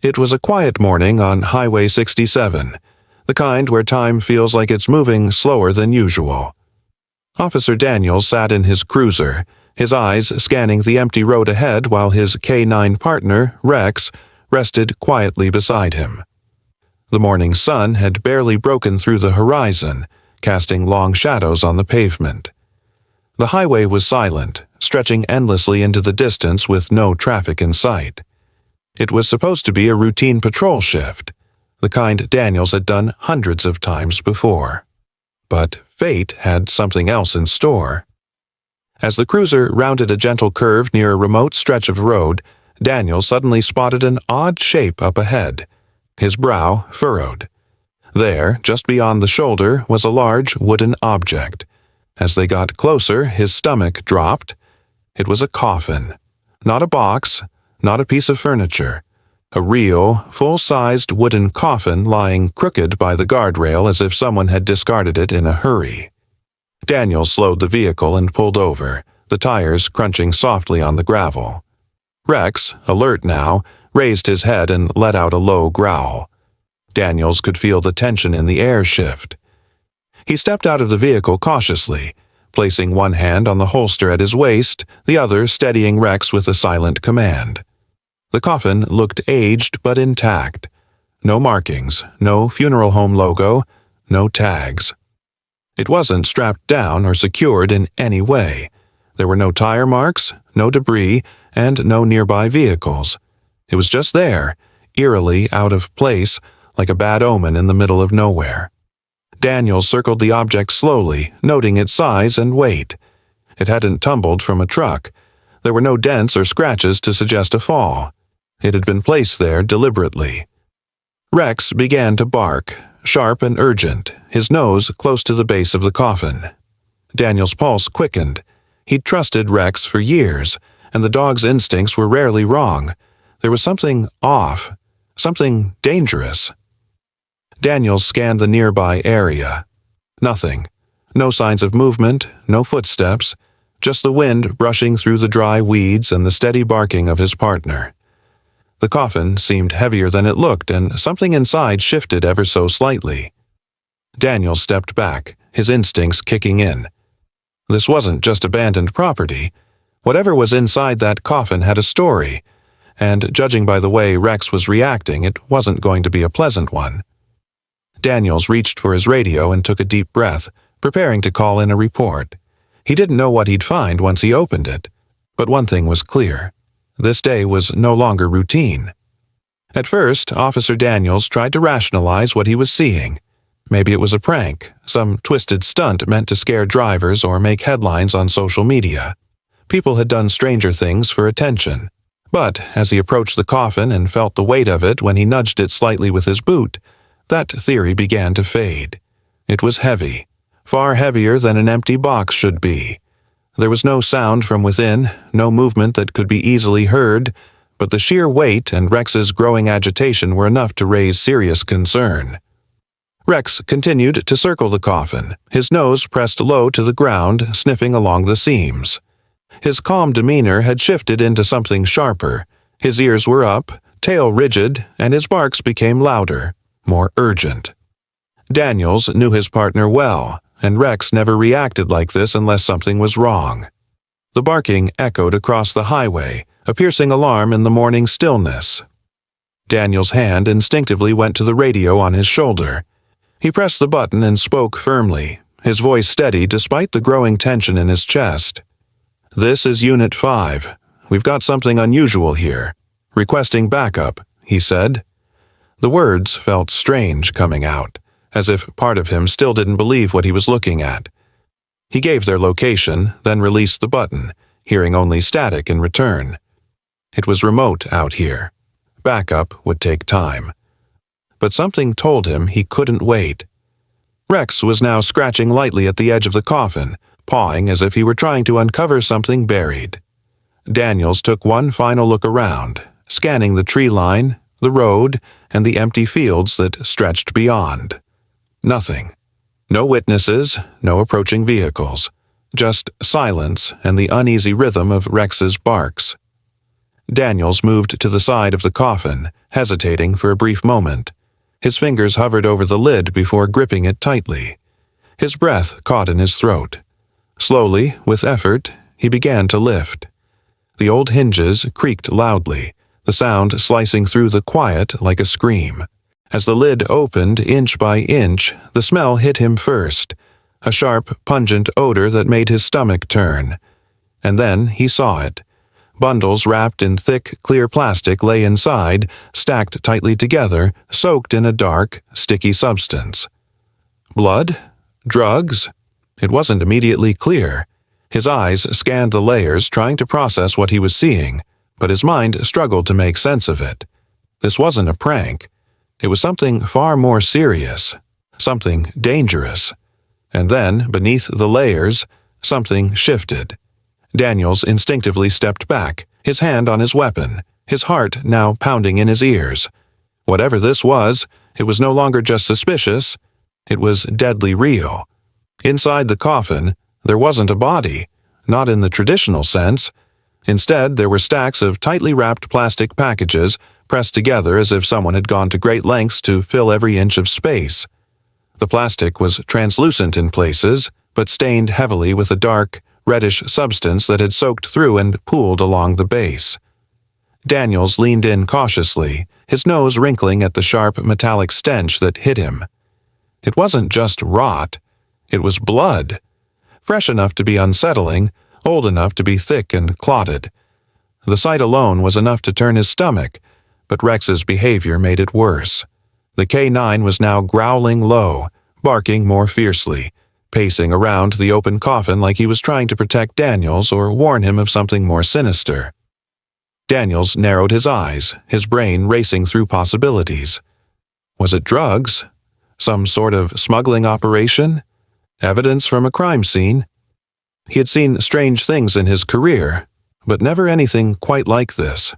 It was a quiet morning on Highway 67, the kind where time feels like it's moving slower than usual. Officer Daniels sat in his cruiser, his eyes scanning the empty road ahead while his K9 partner, Rex, rested quietly beside him. The morning sun had barely broken through the horizon, casting long shadows on the pavement. The highway was silent, stretching endlessly into the distance with no traffic in sight. It was supposed to be a routine patrol shift, the kind Daniels had done hundreds of times before. But fate had something else in store. As the cruiser rounded a gentle curve near a remote stretch of road, Daniels suddenly spotted an odd shape up ahead, his brow furrowed. There, just beyond the shoulder, was a large wooden object. As they got closer, his stomach dropped. It was a coffin. Not a box, not a piece of furniture. A real, full-sized wooden coffin lying crooked by the guardrail as if someone had discarded it in a hurry. Daniels slowed the vehicle and pulled over, the tires crunching softly on the gravel. Rex, alert now, raised his head and let out a low growl. Daniels could feel the tension in the air shift. He stepped out of the vehicle cautiously, placing one hand on the holster at his waist, the other steadying Rex with a silent command. The coffin looked aged but intact. No markings, no funeral home logo, no tags. It wasn't strapped down or secured in any way. There were no tire marks, no debris, and no nearby vehicles. It was just there, eerily out of place, like a bad omen in the middle of nowhere. Daniels circled the object slowly, noting its size and weight. It hadn't tumbled from a truck. There were no dents or scratches to suggest a fall. It had been placed there deliberately. Rex began to bark, sharp and urgent, his nose close to the base of the coffin. Daniels' pulse quickened. He'd trusted Rex for years, and the dog's instincts were rarely wrong. There was something off, something dangerous. Daniels scanned the nearby area. Nothing. No signs of movement, no footsteps, just the wind brushing through the dry weeds and the steady barking of his partner. The coffin seemed heavier than it looked, and something inside shifted ever so slightly. Daniels stepped back, his instincts kicking in. This wasn't just abandoned property. Whatever was inside that coffin had a story, and judging by the way Rex was reacting, it wasn't going to be a pleasant one. Daniels reached for his radio and took a deep breath, preparing to call in a report. He didn't know what he'd find once he opened it, but one thing was clear. This day was no longer routine. At first, Officer Daniels tried to rationalize what he was seeing. Maybe it was a prank, some twisted stunt meant to scare drivers or make headlines on social media. People had done stranger things for attention. But as he approached the coffin and felt the weight of it when he nudged it slightly with his boot, that theory began to fade. It was heavy, far heavier than an empty box should be. There was no sound from within, no movement that could be easily heard, but the sheer weight and Rex's growing agitation were enough to raise serious concern. Rex continued to circle the coffin, his nose pressed low to the ground, sniffing along the seams. His calm demeanor had shifted into something sharper. His ears were up, tail rigid, and his barks became louder, more urgent. Daniels knew his partner well, and Rex never reacted like this unless something was wrong. The barking echoed across the highway, a piercing alarm in the morning stillness. Daniels' hand instinctively went to the radio on his shoulder. He pressed the button and spoke firmly, his voice steady despite the growing tension in his chest. "This is Unit 5. We've got something unusual here. Requesting backup," he said. The words felt strange coming out, as if part of him still didn't believe what he was looking at. He gave their location, then released the button, hearing only static in return. It was remote out here. Backup would take time. But something told him he couldn't wait. Rex was now scratching lightly at the edge of the coffin, pawing as if he were trying to uncover something buried. Daniels took one final look around, scanning the tree line, the road, and the empty fields that stretched beyond. Nothing. No witnesses, no approaching vehicles. Just silence and the uneasy rhythm of Rex's barks. Daniels moved to the side of the coffin, hesitating for a brief moment. His fingers hovered over the lid before gripping it tightly. His breath caught in his throat. Slowly, with effort, he began to lift. The old hinges creaked loudly, the sound slicing through the quiet like a scream. As the lid opened inch by inch, the smell hit him first, a sharp, pungent odor that made his stomach turn. And then he saw it. Bundles wrapped in thick, clear plastic lay inside, stacked tightly together, soaked in a dark, sticky substance. Blood? Drugs? It wasn't immediately clear. His eyes scanned the layers, trying to process what he was seeing, but his mind struggled to make sense of it. This wasn't a prank. It was something far more serious, something dangerous. And then, beneath the layers, something shifted. Daniels instinctively stepped back, his hand on his weapon, his heart now pounding in his ears. Whatever this was, it was no longer just suspicious, it was deadly real. Inside the coffin, there wasn't a body, not in the traditional sense. Instead, there were stacks of tightly wrapped plastic packages pressed together as if someone had gone to great lengths to fill every inch of space. The plastic was translucent in places, but stained heavily with a dark, reddish substance that had soaked through and pooled along the base. Daniels leaned in cautiously, his nose wrinkling at the sharp metallic stench that hit him. It wasn't just rot, it was blood. Fresh enough to be unsettling, old enough to be thick and clotted. The sight alone was enough to turn his stomach, but Rex's behavior made it worse. The K-9 was now growling low, barking more fiercely, pacing around the open coffin like he was trying to protect Daniels or warn him of something more sinister. Daniels narrowed his eyes, his brain racing through possibilities. Was it drugs? Some sort of smuggling operation? Evidence from a crime scene? He had seen strange things in his career, but never anything quite like this.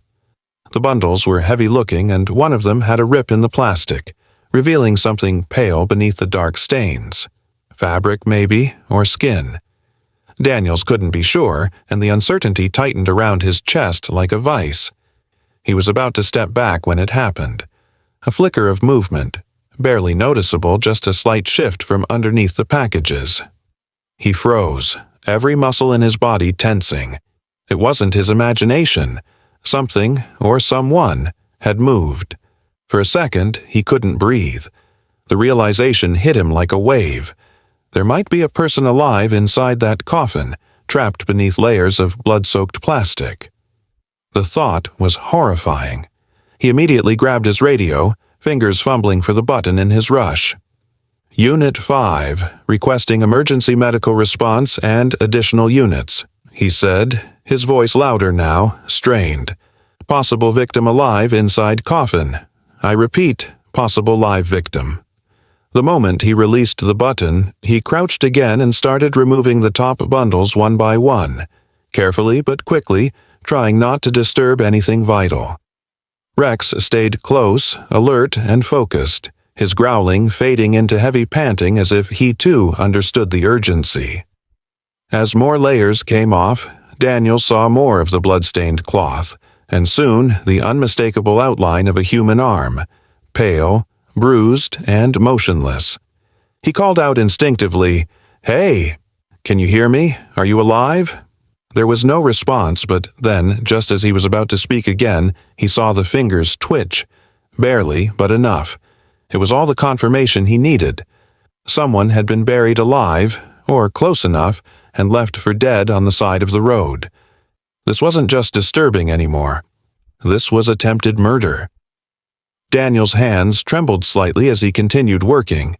The bundles were heavy-looking, and one of them had a rip in the plastic, revealing something pale beneath the dark stains. Fabric, maybe, or skin. Daniels couldn't be sure, and the uncertainty tightened around his chest like a vice. He was about to step back when it happened. A flicker of movement, barely noticeable, just a slight shift from underneath the packages. He froze, every muscle in his body tensing. It wasn't his imagination. Something, or someone, had moved. For a second, he couldn't breathe. The realization hit him like a wave. There might be a person alive inside that coffin, trapped beneath layers of blood-soaked plastic. The thought was horrifying. He immediately grabbed his radio, fingers fumbling for the button in his rush. Unit 5, requesting emergency medical response and additional units, he said, his voice louder now, strained. Possible victim alive inside coffin. I repeat, possible live victim. The moment he released the button, he crouched again and started removing the top bundles one by one, carefully but quickly, trying not to disturb anything vital. Rex stayed close, alert and focused, his growling fading into heavy panting as if he too understood the urgency. As more layers came off, Daniel saw more of the blood-stained cloth, and soon the unmistakable outline of a human arm, pale, bruised, and motionless. He called out instinctively, "Hey! Can you hear me? Are you alive?" There was no response, but then, just as he was about to speak again, he saw the fingers twitch. Barely, but enough. It was all the confirmation he needed. Someone had been buried alive, or close enough, and left for dead on the side of the road. This wasn't just disturbing anymore. This was attempted murder. Daniel's hands trembled slightly as he continued working.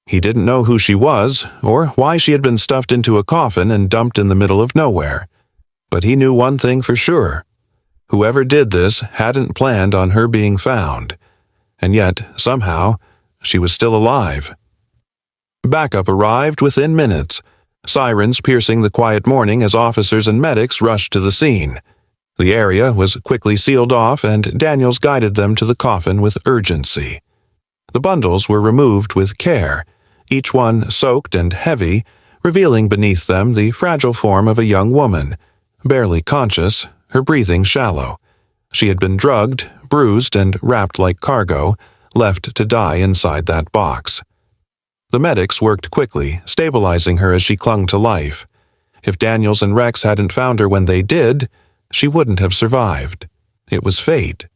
He didn't know who she was, or why she had been stuffed into a coffin and dumped in the middle of nowhere. But he knew one thing for sure. Whoever did this hadn't planned on her being found. And yet, somehow, she was still alive. Backup arrived within minutes, sirens piercing the quiet morning as officers and medics rushed to the scene. The area was quickly sealed off, and Daniels guided them to the coffin with urgency. The bundles were removed with care, each one soaked and heavy, revealing beneath them the fragile form of a young woman, barely conscious, her breathing shallow. She had been drugged, bruised, and wrapped like cargo, left to die inside that box. The medics worked quickly, stabilizing her as she clung to life. If Daniels and Rex hadn't found her when they did, she wouldn't have survived. It was fate.